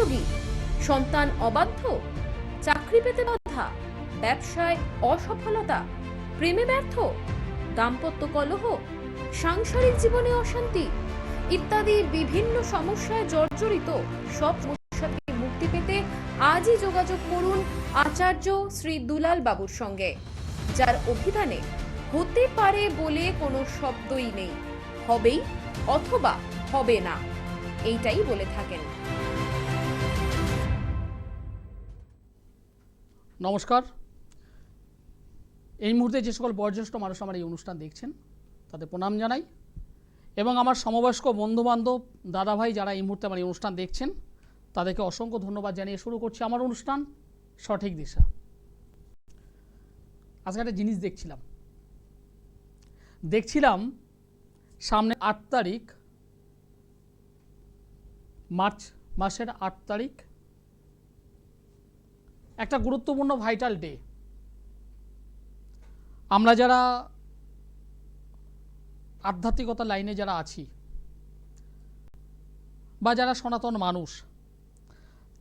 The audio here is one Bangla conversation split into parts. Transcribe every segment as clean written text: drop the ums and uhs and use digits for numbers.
রোগী, সন্তান অবাধ্য, চাকরি পেতে বাধা, ব্যবসায় অসফলতা, প্রেমে ব্যর্থ, দাম্পত্য কলহ, সাংসারিক জীবনে অশান্তি ইত্যাদি বিভিন্ন সমস্যায় জর্জরিত সব সমস্যা থেকে মুক্তি পেতে আজই যোগাযোগ করুন আচার্য শ্রী দুলাল বাবুর সঙ্গে, যার অভিধানে হতে পারে বলে কোনো শব্দই নেই, হবেই অথবা হবে না, এইটাই বলে থাকেন। নমস্কার। এই মুহূর্তে যে সকল বয়োজ্যেষ্ঠ মানুষ আমার এই অনুষ্ঠান দেখছেন তাদের প্রণাম জানাই, এবং আমার সমবয়স্ক বন্ধুবান্ধব দাদাভাই যারা এই মুহূর্তে আমার এই অনুষ্ঠান দেখছেন তাদেরকে অসংখ্য ধন্যবাদ জানিয়ে শুরু করছি আমার অনুষ্ঠান সঠিক দিশা। আজকে একটা জিনিস দেখছিলাম সামনে 8 তারিখ, মার্চ মাসের 8 তারিখ একটা গুরুত্বপূর্ণ ভাইটাল ডে। আমরা যারা আধ্যাত্মিকতা লাইনে যারা আছি বা যারা সনাতন মানুষ,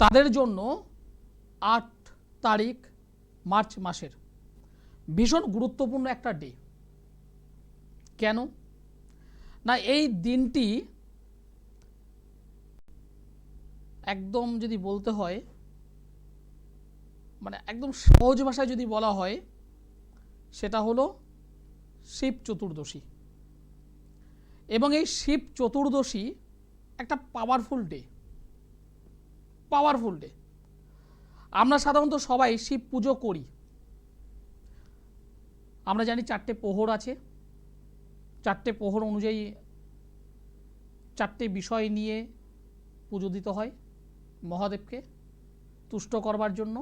তাদের জন্য 8 তারিখ মার্চ মাসের ভীষণ গুরুত্বপূর্ণ একটা ডে। কেন না, এই দিনটি একদম যদি বলতে হয়, মানে একদম সহজ ভাষায় যদি বলা হয়, সেটা হলো শিব চতুর্দশী। এবং এই শিব চতুর্দশী একটা পাওয়ারফুল ডে। আমরা সাধারণত সবাই শিব পুজো করি। আমরা জানি 4টে প্রহর আছে, 4টে প্রহর অনুযায়ী 4টে বিষয় নিয়ে পুজো দিতে হয় মহাদেবকে তুষ্ট করবার জন্য,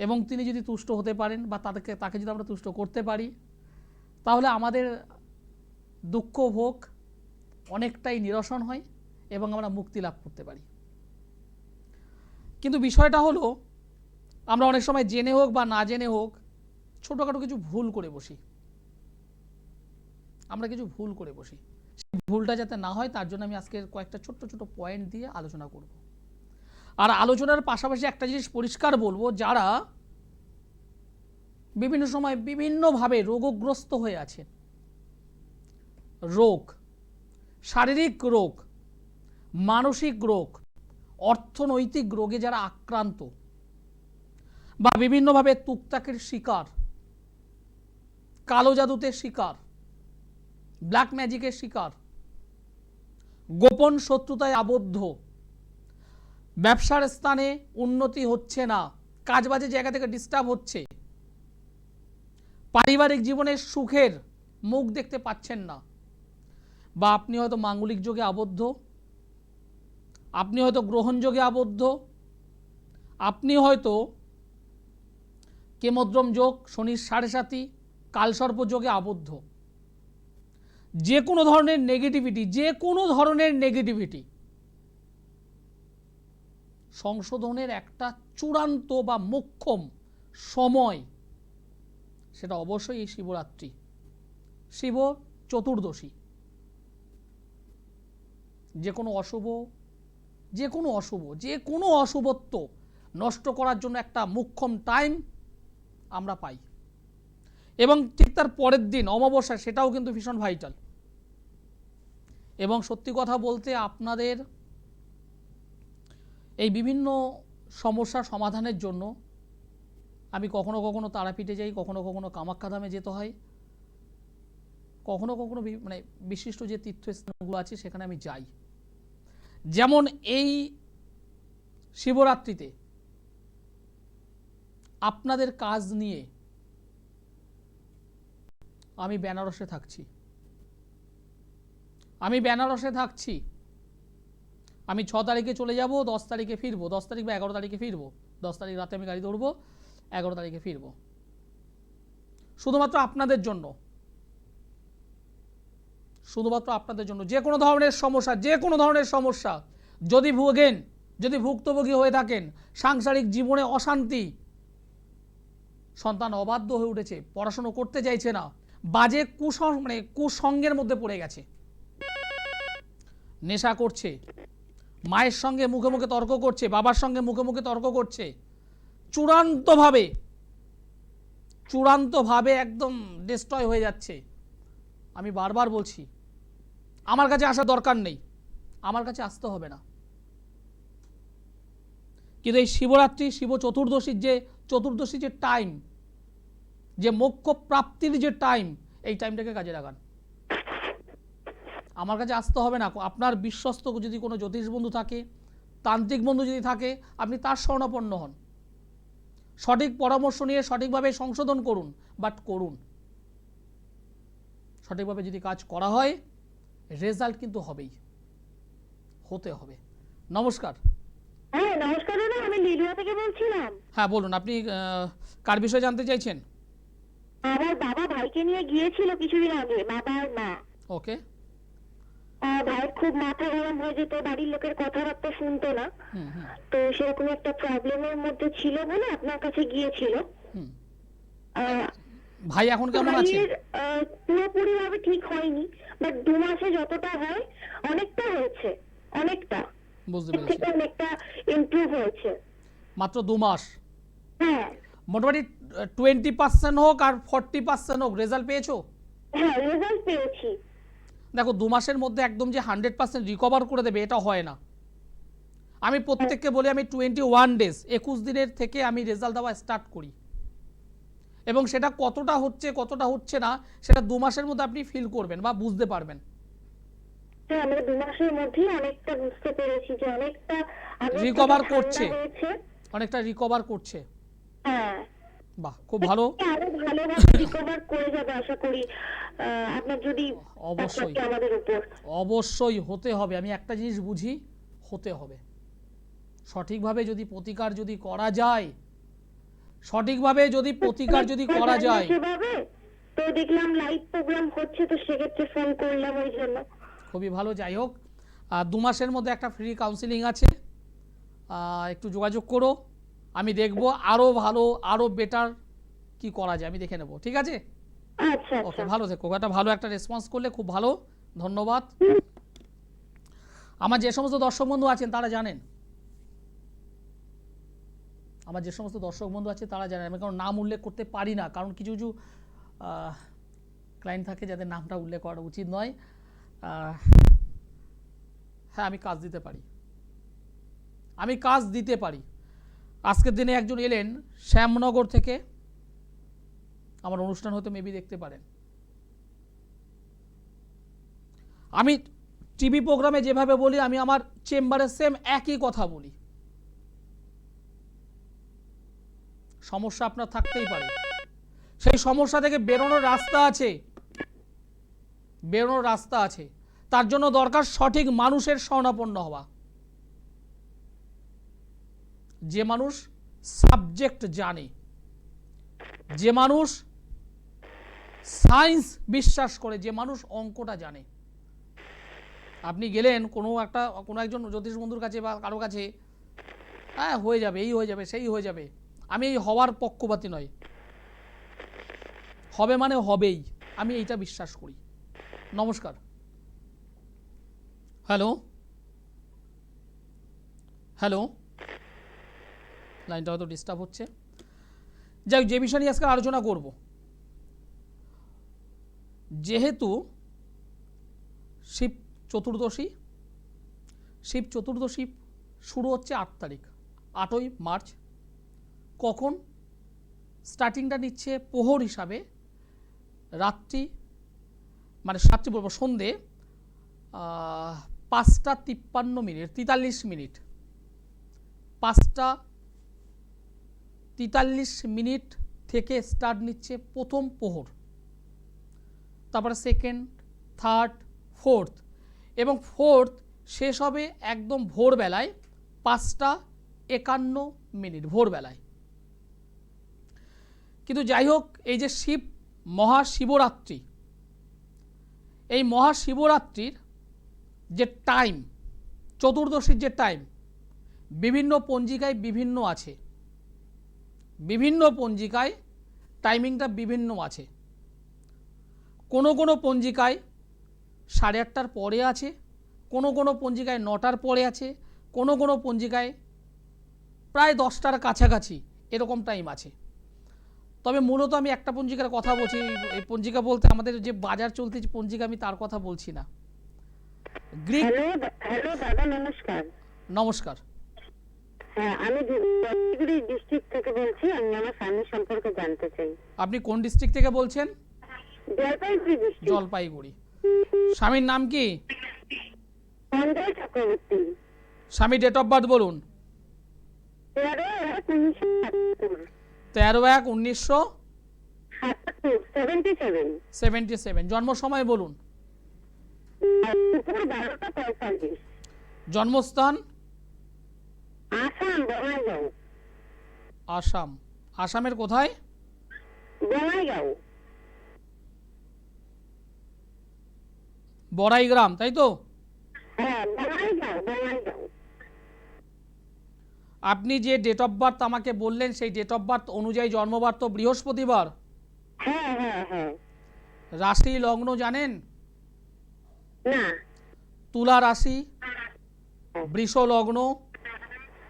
এবং তিনি যদি তুষ্ট হতে পারেন বা তাকে যদি আমরা তুষ্ট করতে পারি, তাহলে আমাদের দুঃখ ভোগ অনেকটাই নিরসন হয় এবং আমরা মুক্তি লাভ করতে পারি। কিন্তু বিষয়টা হলো, আমরা অনেক সময় জেনে হোক বা না জেনে হোক ছোটোখাটো কিছু ভুল করে বসি। সেই ভুলটা যাতে না হয় তার জন্য আমি আজকে কয়েকটা ছোট্ট ছোট পয়েন্ট দিয়ে আলোচনা করব। আর আলোচনার পাশাপাশি একটা জিনিস পরিষ্কার বলবো, যারা বিভিন্ন সময় বিভিন্নভাবে রোগগ্রস্ত হয়ে আছেন, রোগ, শারীরিক রোগ, মানসিক রোগ, অর্থনৈতিক রোগে যারা আক্রান্ত, বা বিভিন্নভাবে তুকতাকের শিকার, কালো জাদুতে শিকার, ব্ল্যাক ম্যাজিকের শিকার, গোপন শত্রুতায় আবদ্ধ, ব্যবসার স্থানে উন্নতি হচ্ছে না, কাজবাজের জায়গা থেকে ডিস্টার্ব হচ্ছে, পারিবারিক জীবনের সুখের মুখ দেখতে পাচ্ছেন না, বা আপনি হয়তো মাঙ্গলিক যোগে আবদ্ধ, আপনি হয়তো গ্রহণ যোগে আবদ্ধ, আপনি হয়তো কেমদ্রম যোগ, শনির 7.5, কালসর্প যোগে আবদ্ধ। যে কোনো ধরনের নেগেটিভিটি সংশোধনের একটা চূড়ান্ত বা মোক্ষম সময়, সেটা অবশ্যই এই শিবরাত্রি, শিব চতুর্দশী। যে কোনো অশুভত্ব নষ্ট করার জন্য একটা মোক্ষম টাইম আমরা পাই, এবং ঠিক তার পরের দিন অমাবস্যা, সেটাও কিন্তু ভীষণ ভাইটাল। এবং সত্যি কথা বলতে, আপনাদের এই বিভিন্ন সমস্যা সমাধানের জন্য আমি কখনো কখনো তারাপীঠে যাই, কখনো কখনো কামাখ্যাধামে যেতে হয়, কখনো কখনো মানে বিশিষ্ট যে তীর্থস্থানগুলো আছে সেখানে আমি যাই। যেমন এই শিবরাত্রিতে আপনাদের কাজ নিয়ে আমি বেনারসে থাকছি। আমি 6 তারিখে চলে যাব, 10 তারিখে ফিরবো, 10 তারিখ বা 11 তারিখে ফিরবো। 10 তারিখ রাতে আমি গাড়ি ধরবো, 11 তারিখে ফিরবো, শুধুমাত্র আপনাদের জন্য। যে কোনো ধরনের সমস্যা যদি ভুক্তভোগী হয়ে থাকেন, সাংসারিক জীবনে অশান্তি, সন্তান অবাধ্য হয়ে উঠেছে, পড়াশোনা করতে চাইছে না, বাজে কুসঙ্গের মধ্যে পড়ে গেছে, নেশা করছে, মায়ের সঙ্গে মুখে মুখে তর্ক করছে, বাবার সঙ্গে মুখে মুখে তর্ক করছে, চূড়ান্তভাবে একদম ডিস্ট্রয় হয়ে যাচ্ছে। আমি বারবার বলছি, আমার কাছে আসার দরকার নেই, আমার কাছে আসতে হবে না। কিন্তু এই শিবরাত্রি, শিব চতুর্দশীর যে টাইম, যে মোক্ষ প্রাপ্তির যে টাইম, এই টাইমটাকে কাজে লাগান। আমার কাছে আসতে হবে না। আপনার বিশ্বস্ত যদি কোনো জ্যোতিষ বন্ধু থাকে, তান্ত্রিক বন্ধু যদি থাকে, আপনি তার শরণাপন্ন হন, সঠিক পরামর্শ নিয়ে সঠিকভাবে সংশোধন করুন, বাট করুন। সঠিকভাবে যদি কাজ করা হয়, রেজাল্ট কিন্তু হবেই, হতে হবে। নমস্কার। হ্যাঁ নমস্কার দাদা, আমি লিলুয়া থেকে বলছিলাম। হ্যাঁ বলুন, আপনি কার বিষয়ে জানতে চাইছেন? আমার বাবা ভাইকে নিয়ে গিয়েছিল কিছুদিন আগে, বাবা আর মা। ওকে। ভাইয়ের খুব মাথা গরম হয়ে যেত, বাড়ির লোকের কথাবার্তা শুনতো না, হুম হুম তো সেরকম একটা প্রবলেমের মধ্যে ছিল বলে আপনার কাছে গিয়েছিল। হুম। আহ, ভাই এখন কেমন আছে? ভাইয়ের পুরোপুরি ভাবে ঠিক হয়নি, বাট 2 মাসে যতটা হয় অনেকটা হয়েছে, অনেকটা, বুঝতে এর পেরেছি। থেকে অনেকটা ইমপ্রুভ হয়েছে। মাত্র 2 মাস। হ্যাঁ মোটামুটি 20% হোক আর 40% হোক, রেজাল্ট পেয়েছো? হ্যাঁ রেজাল্ট পেয়েছি। দেখো, 2 মাসের মধ্যে একদম যে 100% রিকভার করে দেবে এটা হয় না। আমি প্রত্যেককে বলি, আমি 21 ডেজ, 21 দিনের থেকে আমি রেজাল্ট দেওয়া স্টার্ট করি, এবং সেটা কতটা হচ্ছে কতটা হচ্ছে না সেটা 2 মাসের মধ্যে আপনি ফিল করবেন বা বুঝতে পারবেন। হ্যাঁ আমরা 2 মাসের মধ্যেই অনেকটা বুঝতে পেরেছি যে অনেকটা রিকভার করছে, অনেকটা রিকভার করছে। হ্যাঁ বাহ, খুব ভালো। আরো ভালোভাবে রিকভার করে যাবে আশা করি, আপনার যদি অবশ্যই আমাদের উপর। অবশ্যই হতে হবে। আমি একটা জিনিস বুঝি, হতে হবে। সঠিকভাবে যদি প্রতিকার যদি করা যায়, সঠিকভাবে যদি প্রতিকার যদি করা যায়। সেভাবে তো দেখলাম লাইভ প্রোগ্রাম হচ্ছে, তো সেক্ষেত্রে ফোন করলাম ওই জন্য। খুবই ভালো। যাই হোক, 2 মাসের মধ্যে একটা ফ্রি কাউন্সিলিং আছে, একটু যোগাযোগ করো। আমি দেখব আরও ভালো, আরও বেটার কি করা যায়, আমি দেখে নেব। ঠিক আছে? আচ্ছা ওকে, আচ্ছা ভালো থেকো। একটা ভালো একটা রেসপন্স করলে খুব ভালো, ধন্যবাদ। আমার যে সমস্ত দর্শক বন্ধু আছেন তারা জানেন, আমার যে সমস্ত দর্শক বন্ধু আছে তারা জানেন, আমি কারণ নাম উল্লেখ করতে পারি না, কারণ কিছু কিছু ক্লায়েন্ট থাকে যাদের নামটা উল্লেখ করা উচিত নয়। হ্যাঁ, আমি কাজ দিতে পারি, আমি কাজ দিতে পারি। আজকের দিনে একজন এলেন শ্যামনগর থেকে, আমার অনুষ্ঠান হতে মেবি দেখতে পারেন। আমি টিভি প্রোগ্রামে যেভাবে বলি, আমি আমার চেম্বারে সেম একই কথা বলি। সমস্যা আপনার থাকতেই পারে, সেই সমস্যা থেকে বেরোনোর রাস্তা আছে, বেরোনোর রাস্তা আছে। তার জন্য দরকার সঠিক মানুষের শরণাপন্ন হওয়া, যে মানুষ সাবজেক্ট জানে, যে মানুষ সায়েন্স বিশ্বাস করে, যে মানুষ অঙ্কটা জানে। আপনি গেলেন কোনো একজন জ্যোতিষ বন্ধুর কাছে বা কারো কাছে, হ্যাঁ হয়ে যাবে, এই হয়ে যাবে, সেই হয়ে যাবে। আমি এই হওয়ার পক্ষপাতী নয়, হবে মানে হবেই, আমি এইটা বিশ্বাস করি। নমস্কার। হ্যালো হ্যালো, লাইনটা হয়তো ডিস্টার্ব হচ্ছে। যাই হোক, যে বিষয় নিয়ে আজকে আলোচনা করব, যেহেতু শিব চতুর্দশী শুরু হচ্ছে 8 তারিখ, 8ই মার্চ। কখন স্টার্টিংটা নিচ্ছে প্রহর হিসাবে রাত্রি, মানে রাত্রি বলবো সন্ধে 5টা 43 মিনিট, 5টা 43 মিনিট থেকে স্টার্ট নিচ্ছে প্রথম প্রহর। তারপরে সেকেন্ড, থার্ড, ফোর্থ, এবং ফোর্থ শেষ হবে একদম ভোরবেলায় 5টা 51 মিনিট ভোরবেলায়। কিন্তু যাই হোক, এই যে মহাশিবরাত্রি, এই মহাশিবরাত্রির যে টাইম, চতুর্দশীর যে টাইম, বিভিন্ন পঞ্জিকায় বিভিন্ন আছে, বিভিন্ন পঞ্জিকায় টাইমিংটা বিভিন্ন আছে। কোনো কোনো পঞ্জিকায় 8:30টার পরে আছে, কোনো কোনো পঞ্জিকায় 9টার পরে আছে, কোনো কোনো পঞ্জিকায় প্রায় 10টার কাছাকাছি এরকম টাইম আছে। তবে মূলত আমি একটা পঞ্জিকার কথা বলছি, এই পঞ্জিকা বলতে আমাদের যে বাজার চলতে যে পঞ্জিকা আমি তার কথা বলছি না। গ্রিক। হ্যালো দাদা, নমস্কার। নমস্কার। হ্যাঁ, আমি জলপাইগুড়ি ডিস্ট্রিক্ট থেকে বলছি। আমি আমার স্বামীর সম্পর্কে জানতে চাই। আপনি কোন ডিস্ট্রিক্ট থেকে বলছেন? জলপাইগুড়ি ডিস্ট্রিক্ট। জলপাইগুড়ি। স্বামীর নাম কি? সঞ্জয় চক্রবর্তী। স্বামী ডেট অফ বার্থ বলুন। 13/1/1977। জন্ম সময় বলুন। দুপুর 12:45। জন্মস্থান? আসাম, বঙাইগাঁও। আসাম। আসামের কোথায়? বঙাইগাঁও। বড়াইগ্রাম, তাই তো? হ্যাঁ, বঙাইগাঁও, বঙাইগাঁও। আপনি যে ডেট অফ বার্থ আমাকে বললেন সেই ডেট অফ বার্থ অনুযায়ী জন্মবার তো বৃহস্পতিবার। হ্যাঁ হ্যাঁ হ্যাঁ। রাশি লগ্ন জানেন? না। তুলা রাশি, বৃষ লগ্ন,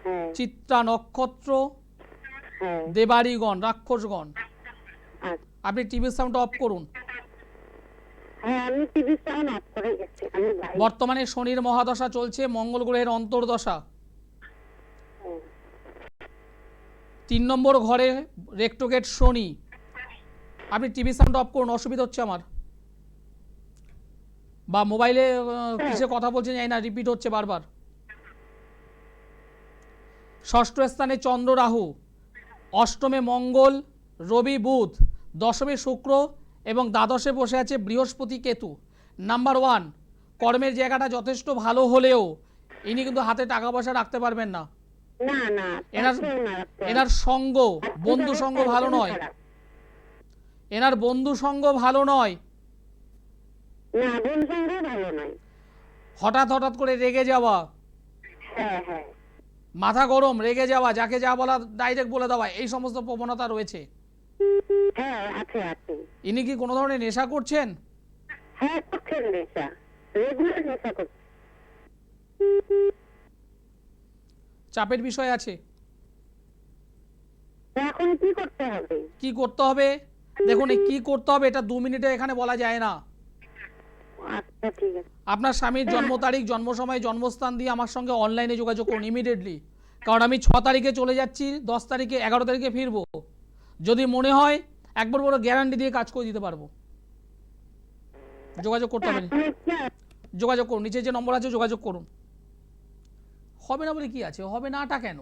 হ্যাঁ চিত্রা নক্ষত্র, হ্যাঁ। দেবাড়িগণ, রাক্ষসগণ। আচ্ছা। আপনি টিভি সাউন্ড অফ করুন। হ্যাঁ, আমি টিভি সাউন্ড অফ করে গেছি। আমি বাইরে। বর্তমানে শনির মহাদশা চলছে, মঙ্গল গ্রহের অন্তর্দশা। 3 নম্বর ঘরে রেক্টোগেট শনি। আপনি টিভি সাউন্ড অফ করুন, অসুবিধা হচ্ছে আমার। বা মোবাইলে কিসে কথা বলছেন জানি না, রিপিট হচ্ছে বারবার। ষষ্ঠ স্থানে চন্দ্র রাহু, অষ্টমে মঙ্গল, রবি বুধ, দশমে শুক্র এবং দ্বাদশে বসে আছে বৃহস্পতি কেতু। নাম্বার 1, কর্মের জায়গাটা যথেষ্ট ভালো হলেও ইনি কিন্তু হাতে টাকা পয়সা রাখতে পারবেন না। না না, এনার সঙ্গ, বন্ধু সঙ্গ ভালো নয়। এনার বন্ধু সঙ্গ ভালো নয়। না, বন্ধু সঙ্গ ভালো নয়। হঠাৎ হঠাৎ করে রেগে যাওয়া, হ্যাঁ হ্যাঁ। মাথা গরম, রেগে যাওয়া, যাকে যা বলা ডাইরেক্ট বলে দেওয়া, এই সমস্ত প্রবণতা রয়েছে। হ্যাঁ, আছে আছে। ইনি কি কোনো ধরনের নেশা করছেন? হ্যাঁ, করছেন নেশা, রেগুলার নেশা করছেন। চাপের বিষয় আছে। এখন কি করতে হবে? কি করতে হবে? দেখুন, এই কি করতে হবে এটা 2 মিনিটে এখানে বলা যায় না। আচ্ছা, ঠিক আছে। আপনার স্বামীর জন্ম তারিখ, জন্ম সময়, জন্মস্থান দিয়ে আমার সঙ্গে অনলাইনে যোগাযোগ করুন ইমিডিয়েটলি। কারণ আমি 6 তারিখে চলে যাচ্ছি, 10 তারিখে, 11 তারিখে ফিরবো। যদি মনে হয় একবার বড় গ্যারান্টি দিয়ে কাজ করে দিতে পারবো। যোগাযোগ করতে হবে। যোগাযোগ করুন, নিচে যে নম্বর আছে যোগাযোগ করুন। হবে না বলে কি আছে? হবে নাটা কেন?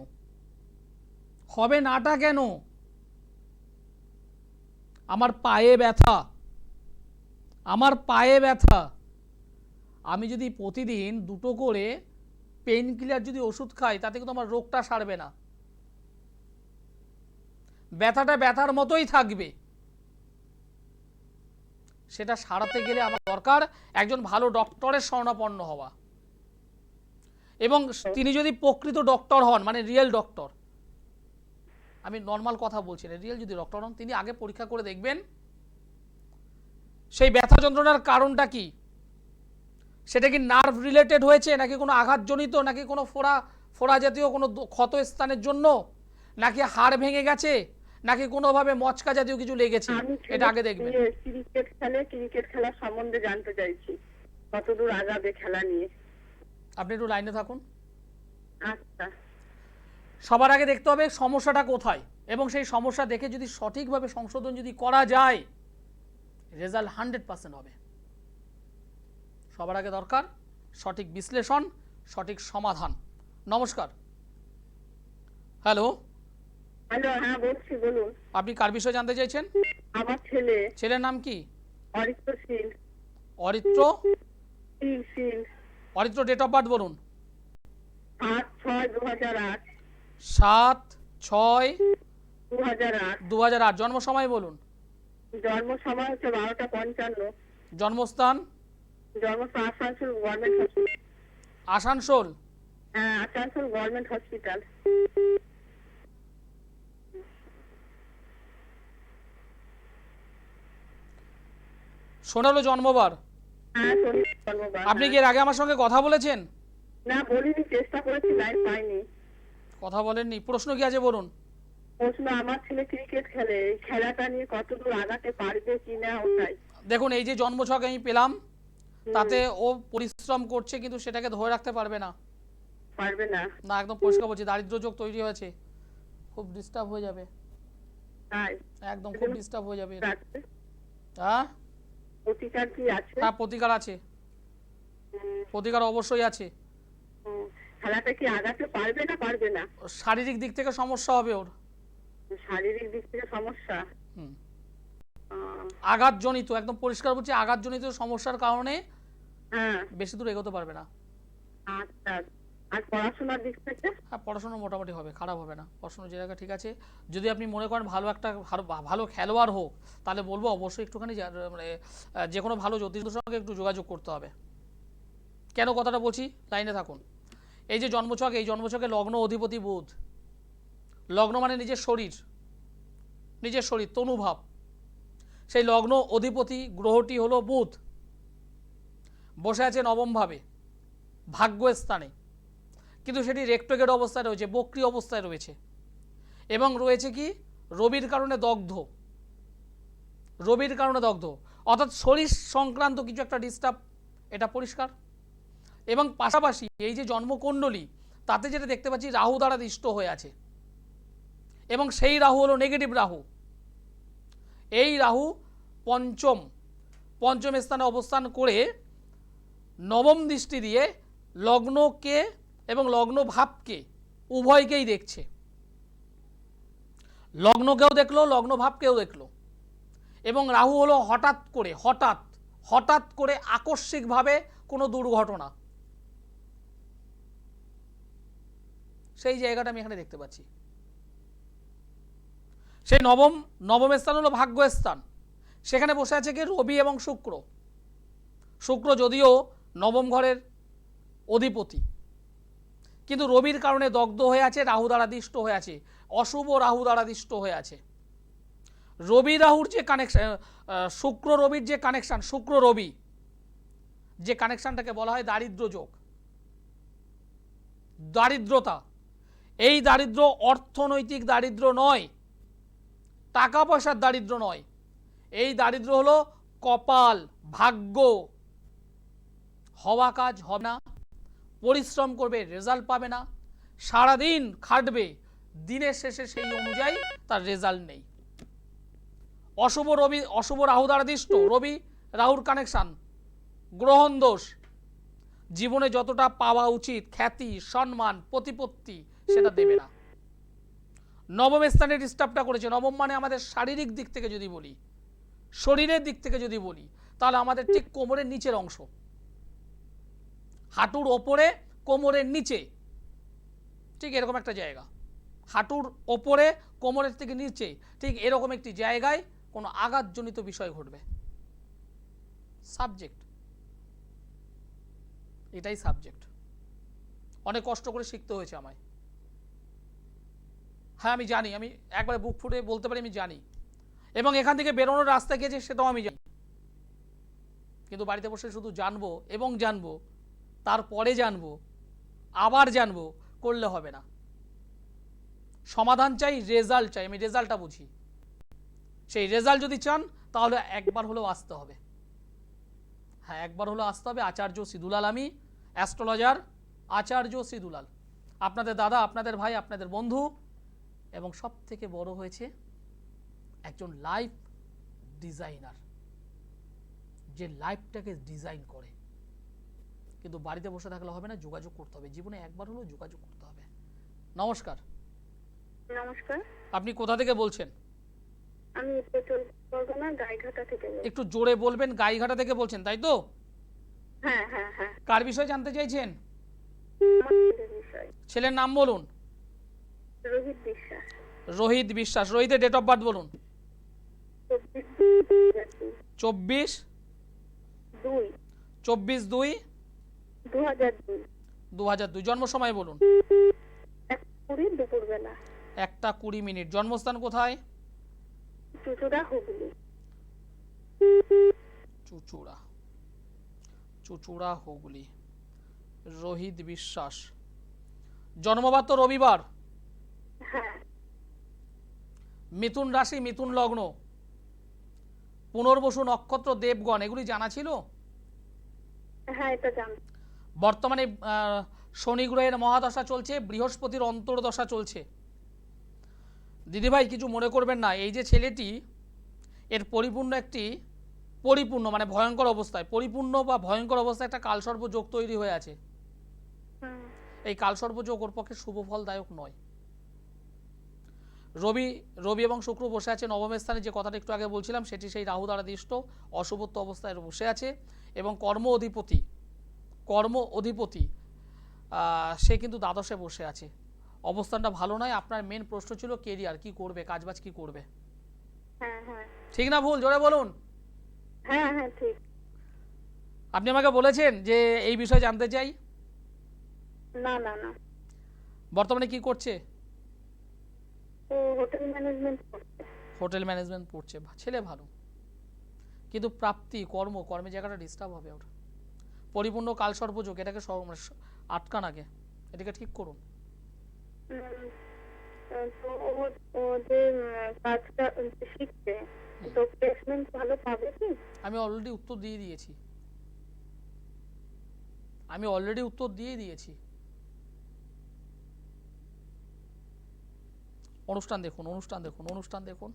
হবে নাটা কেন? আমার পায়ে ব্যথা, আমার পায়ে ব্যথা। আমি যদি প্রতিদিন 2টো করে পেইন কিলার যদি ওষুধ খাই, তাতে কিন্তু আমার রোগটা সারবে না। ব্যথাটা ব্যথার মতোই থাকবে। সেটা সারাতে গেলে আমার দরকার একজন ভালো ডক্টরের শরণাপন্ন হওয়া। এবং তিনি যদি প্রকৃত ডক্টর হন, মানে রিয়েল ডক্টর, আমি নর্মাল কথা বলছি না, রিয়েল যদি ডক্টর হন, তিনি আগে পরীক্ষা করে দেখবেন সেই ব্যথা যন্ত্রণার কারণটা কি। সেটা কি নার্ভ রিলেটেড হয়েছে, নাকি কোনো আঘাতজনিত, নাকি কোনো ফোড়া জাতীয় কোনো ক্ষত স্থানের জন্য, নাকি হাড় ভেঙে গেছে, নাকি কোনোভাবে মচকা জাতীয় কিছু লেগেছে, এটা আগে দেখবেন। ক্রিকেট খেলার সম্বন্ধে জানতে চাইছি, কতদূর আগাবে খেলা নিয়ে। আপনি একটু লাইনে থাকুন। আচ্ছা। সবার আগে দেখতে হবে সমস্যাটা কোথায়, এবং সেই সমস্যা দেখে যদি সঠিকভাবে সংশোধন যদি করা যায়, রেজাল্ট 100% হবে। সবার আগে দরকার সঠিক বিশ্লেষণ, সঠিক সমাধান। নমস্কার। হ্যালো। হ্যালো, হ্যাঁ বলছি, বলুন। আপনি কার বিষয়ে জানতে চাইছেন? আমার ছেলে। ছেলের নাম কি? Aritra Singh. Aritra Singh. Aritra date of birth বলুন। 7/6/2008। 7/6/2008। 2008। জন্ম সময় বলুন। জন্ম সময় হচ্ছে 12:55। জন্মস্থান? জন্মস্থান আসানসোল গভর্নমেন্ট হসপিটাল। আসানসোল? হ্যাঁ, আসানসোল গভর্নমেন্ট হসপিটাল। সোনালো জন্মবার। হ্যাঁ, জন্মবার। আপনি কি এর আগে আমার সঙ্গে কথা বলেছেন? না বলিনি, চেষ্টা করেছি, লাইন পাইনি। কথা বলেননি, প্রশ্ন কি আছে বলুন। প্রশ্ন, আমার ছেলে ক্রিকেট খেলে, এই খেলাটা নিয়ে কতদূর আগাতে পারবে কিনা ওটাই। দেখুন, এই যে জন্মছক আমি পেলাম, হুম, তাতে ও পরিশ্রম করছে কিন্তু সেটাকে ধরে রাখতে পারবে না। পারবে না। না, একদম পরিষ্কার বলছি, দারিদ্র যোগ তৈরি হয়েছে, খুব ডিস্টার্ব হয়ে যাবে, তাই একদম খুব ডিস্টার্ব হয়ে যাবে। আছে? হ্যাঁ প্রতিকার কি আছে? হ্যাঁ, প্রতিকার আছে, হুম, প্রতিকার অবশ্যই আছে। হুম। খেলাটা কি আগাতে পারবে না পারবে না? ওর শারীরিক দিক থেকে সমস্যা হবে ওর। শারীরিক দিক থেকে সমস্যা। হুম, আহ, আঘাতজনিত, একদম পরিষ্কার বলছি, আঘাতজনিত সমস্যার কারণে হ্যাঁ, বেশি দূর এগোতে পারবে না। আচ্ছা। আর পড়াশোনার দিক থেকে? হ্যাঁ, পড়াশোনা মোটামুটি হবে, খারাপ হবে না, পড়াশোনার জায়গা ঠিক আছে। যদি আপনি মনে করেন ভালো একটা ভালো খেলোয়াড় হোক, তাহলে বলবো অবশ্যই একটুখানি মানে যে কোনো ভালো জ্যোতিষের সঙ্গে একটু যোগাযোগ করতে হবে। কেন কথাটা বলছি, লাইনে থাকুন। এই যে জন্মছক, এই জন্মছকে লগ্ন অধিপতি বুধ। লগ্ন মানে নিজের শরীর তনুভাব। সেই লগ্ন অধিপতি গ্রহটি হলো বুধ, বসে আছে নবম ভাবে, ভাগ্য স্থানে, কিন্তু সেটি রেক্টোগেট অবস্থায় রয়েছে, বক্রী অবস্থায় রয়েছে, এবং রয়েছে কি রবির কারণে দগ্ধ, অর্থাৎ শরীর সংক্রান্ত কিছু একটা ডিস্টার্ব, এটা পরিষ্কার। এবং পাশাপাশি এই যে জন্মকুণ্ডলী, তাতে যেটা দেখতে পাচ্ছি রাহু দ্বারা দিষ্ট হয়ে আছে, এবং সেই রাহু হলো নেগেটিভ রাহু। এই রাহু পঞ্চম স্থানে অবস্থান করে নবম দৃষ্টি দিয়ে লগ্নকে এবং লগ্ন ভাবকে উভয়কেই দেখছে, লগ্নকেও দেখলো, লগ্ন ভাবকেও দেখলো। এবং রাহু হলো হঠাৎ করে আকস্মিকভাবে কোনো দুর্ঘটনা, সেই জায়গাটা আমি এখানে দেখতে পাচ্ছি। সেই নবম স্থান হলো ভাগ্য স্থান, সেখানে বসে আছে কি রবি এবং শুক্র যদিও নবম ঘরের অধিপতি, কিন্তু রবির কারণে দগ্ধ হয়ে আছে, রাহু দ্বারা দিষ্ট হয়ে আছে, অশুভ রাহু দ্বারা দিষ্ট হয়ে আছে। রবি রাহুর যে কানেকশন, শুক্র রবির যে কানেকশন, শুক্র রবি যে কানেকশনটাকে বলা হয় দারিদ্র যোগ, দারিদ্রতা। এই দারিদ্র অর্থনৈতিক দারিদ্র নয়, টাকা পয়সার দারিদ্র নয়, এই দারিদ্র হলো কপাল, ভাগ্য। হওয়া কাজ হবে না, পরিশ্রম করবে, রেজাল্ট পাবে না, সারাদিন খাটবে, দিনের শেষে সেই অনুযায়ী তার রেজাল্ট নেই। অশুভ রাহু দ্বারা দিষ্ট, রবি রাহুর কানেকশন, গ্রহণ দোষ, জীবনে যতটা পাওয়া উচিত খ্যাতি, সম্মান, প্রতিপত্তি, সেটা দেবে না। নবম স্থানে ডিস্টার্বটা করেছে। নবম মানে আমাদের শারীরিক দিক থেকে যদি বলি, শরীরের দিক থেকে যদি বলি, তাহলে আমাদের ঠিক কোমরের নিচের অংশ, হাঁটুর ওপরে কোমরের নিচে, ঠিক এরকম একটা জায়গা, হাঁটুর ওপরে কোমরের থেকে নিচে, ঠিক এরকম একটি জায়গায় কোনো আঘাতজনিত বিষয় ঘটবে। সাবজেক্ট, এটাই সাবজেক্ট। অনেক কষ্ট করে শিখতে হয়েছে আমায়। হ্যাঁ আমি জানি, আমি একবারে বুক ফুটে বলতে পারি আমি জানি, এবং এখান থেকে বেরোনোর রাস্তা গেছে সেটাও আমি জানি, কিন্তু বাড়িতে বসে শুধু জানবো এবং জানবো, তারপরে জানবো, আবার জানবো করলে হবে না। সমাধান চাই, রেজাল্ট চাই, আমি রেজাল্টটা বুঝি। সেই রেজাল্ট যদি চান তাহলে একবার হলেও আসতে হবে, হ্যাঁ একবার হলেও আসতে হবে। আচার্য সিদুলাল, আমি অ্যাস্ট্রোলজার আচার্য সিদুলাল, আপনাদের দাদা, আপনাদের ভাই, আপনাদের বন্ধু, এবং সব থেকে বড় হয়েছে একজন লাইফ ডিজাইনার, যে লাইফটাকে ডিজাইন করে। কিন্তু বাড়িতে বসে থাকলে হবে না, যোগাযোগ করতে হবে, জীবনে একবার হলেও যোগাযোগ করতে হবে। নমস্কার। নমস্কার। আপনি কোথা থেকে বলছেন? আমি উত্তর চব্বিশ পরগনা গাইঘাটা থেকে বলছি। একটু জোরে বলবেন। গাইঘাটা থেকে বলছেন, তাই তো? হ্যাঁ হ্যাঁ হ্যাঁ। কার বিষয়ে জানতে চাইছেন? আমার ছেলের বিষয়। ছেলের নাম বলুন। রোহিত বিশ্বাস। রোহিত বিশ্বাস। রোহিতের ডেট অফ বার্থ বলুন। 24/2/2002। জন্ম সময় বলুন। 1:20 দুপুরবেলা। 1:20। জন্মস্থান কোথায়? চুচুড়া, হুগলি। চুচুড়া হুগলি। রোহিত বিশ্বাস, জন্মবার তো রবিবার, হ্যাঁ মিথুন রাশি, মিথুন লগ্ন, পুনর্বসু নক্ষত্র, দেবগণ, এগুলি জানা ছিল? হ্যাঁ এটা জানি। বর্তমানে শনি গ্রহের মহাদশা চলছে, বৃহস্পতির অন্তর্দশা চলছে। দিদিভাই কিছু মনে করবেন না, এই যে ছেলেটি, এর পরিপূর্ণ মানে ভয়ঙ্কর অবস্থায়, পরিপূর্ণ বা ভয়ঙ্কর অবস্থায় একটা কালসর্প যোগ তৈরি হয়ে আছে। হুম, এই কালসর্প যোগ ওর পক্ষে শুভ ফলদায়ক নয়। রবি এবং শুক্র বসে আছে নবম স্থানে, যে কথাটা একটু আগে বলছিলাম সেটি সেই রাহু দ্বারা দৃষ্ট অশুভত্ব অবস্থায় বসে আছে। এবং কর্ম অধিপতি সে কিন্তু দ্বাদশে বসে আছে, অবস্থানটা ভালো নয়। আপনার মেন প্রশ্ন ছিল কেরিয়ার, কি করবে, কাজবাজ কি করবে, হ্যাঁ হ্যাঁ ঠিক না ভুল, জোরে বলুন। হ্যাঁ হ্যাঁ ঠিক। আপনি আমাকে বলেছেন যে এই বিষয়ে জানতে চাই, না না না, বর্তমানে কি করছে? ও হোটেল ম্যানেজমেন্ট করছে। হোটেল ম্যানেজমেন্ট পড়ছে, ছেলে ভালো, কিন্তু প্রাপ্তি কর্মের জায়গাটা ডিস্টার্ব হবে ওর। পরিপূর্ণ কালসর্পযোগ, এটাকে আটকান আগে, এটাকে ঠিক করুন। তো ও যে কাজটা শিখছে, তো প্লেসমেন্ট ভালো পাবে কি? আমি অলরেডি উত্তর দিয়ে দিয়েছি। অনুষ্ঠান দেখুন,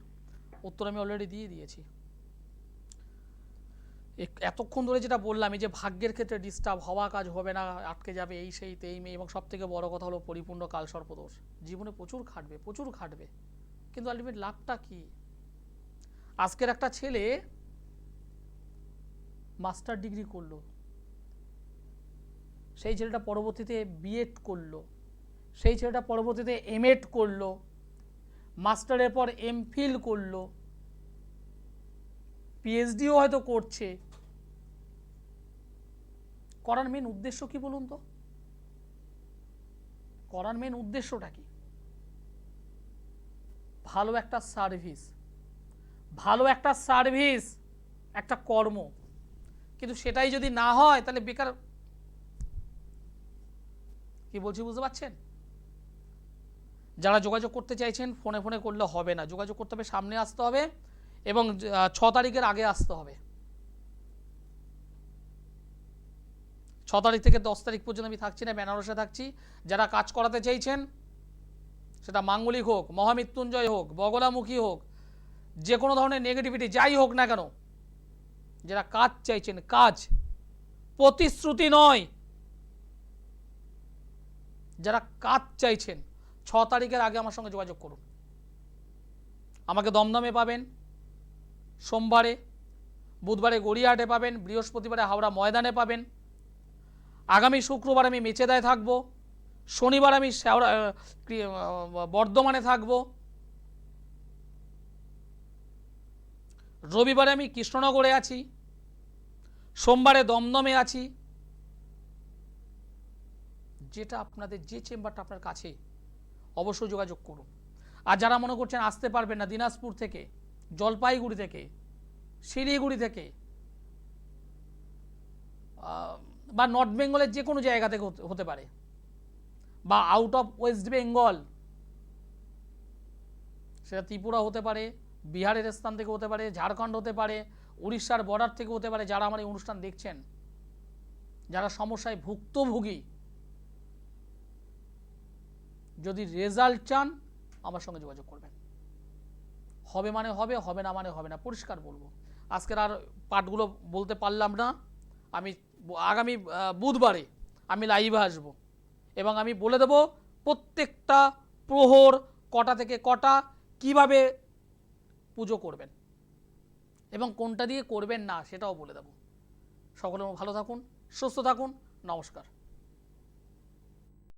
উত্তর আমি অলরেডি দিয়ে দিয়েছি। এতক্ষণ ধরে যেটা বললাম, এই যে ভাগ্যের ক্ষেত্রে ডিস্টার্ব হওয়া, কাজ হবে না, আটকে যাবে, এই সেই তেই মেয়ে, এবং সব থেকে বড় কথা হলো পরিপূর্ণ কালসর্পদোষ। জীবনে প্রচুর খাটবে, কিন্তু আলটিমেট লাভটা কি? আজকের একটা ছেলে মাস্টার ডিগ্রি করলো, সেই ছেলেটা পরবর্তীতে বিএড করলো, সেই ছেলেটা পরবর্তীতে এমএড করলো, মাস্টারের পর এমফিল করলো, পিএইচডিও হয়তো করছে। করার মেন উদ্দেশ্য কি বলুন তো? করার মেন উদ্দেশ্যটা কি? ভালো একটা সার্ভিস, একটা কর্ম, কিন্তু সেটাই যদি না হয় তাহলে বেকার। কি বলছি বুঝতে পারছেন? যারা যোগাযোগ করতে চাইছেন ফোনে করলে হবে না, যোগাযোগ করতে হবে, সামনে আসতে হবে, এবং 6 তারিখের আগে আসতে হবে। 6 তারিখ থেকে 10 তারিখ পর্যন্ত আমি থাকছি না, বেনারসে থাকছি। যারা কাজ করাতে চাইছেন, সেটা মাঙ্গলিক হোক, মহামৃত্যুঞ্জয় হোক, বগলামুখী হোক, যে কোনো ধরনের নেগেটিভিটি যাই হোক না কেন, যারা কাজ চাইছেন, কাজ, প্রতিশ্রুতি নয়, যারা কাজ চাইছেন, 6 তারিখের আগে আমার সঙ্গে যোগাযোগ করুন। আমাকে দমদমে পাবেন সোমবারে, বুধবারে গড়িয়াহাটে পাবেন, বৃহস্পতিবারে হাওড়া ময়দানে পাবেন, আগামী শুক্রবার আমি মেচেদায় থাকবো, শনিবার আমি বর্ধমানে থাকবো, রবিবারে আমি কৃষ্ণনগরে আছি, সোমবারে দমদমে আছি। যেটা আপনাদের, যে চেম্বারটা আপনার কাছে, অবশ্যই যোগাযোগ করুন। আর যারা মনে করছেন আসতে পারবেন না, দিনাজপুর থেকে, জলপাইগুড়ি থেকে, শিলিগুড়ি থেকে, বা নর্থ বেঙ্গলের যে কোনো জায়গা থেকে হতে পারে, বা আউট অফ ওয়েস্ট বেঙ্গল, সেটা ত্রিপুরা হতে পারে, বিহারের স্থান থেকে হতে পারে, ঝাড়খণ্ড হতে পারে, উড়িষ্যার বর্ডার থেকে হতে পারে, যারা আমার এই অনুষ্ঠান দেখছেন, যারা সমস্যায় ভুক্তভোগী, যদি রেজাল্ট চান আমার সঙ্গে যোগাযোগ করবেন। হবে মানে হবে, হবে না মানে হবে না, পরিষ্কার বলবো। আজকের আর পাঠগুলো বলতে পারলাম না, আমি আগামী বুধবারে আমি লাইভে আসব, এবং আমি বলে দেব প্রত্যেকটা প্রহর কটা থেকে কটা কিভাবে পুজো করবেন, এবং কোনটা দিয়ে করবেন না সেটাও বলে দেব। সকলে ভালো থাকুন, সুস্থ থাকুন, নমস্কার।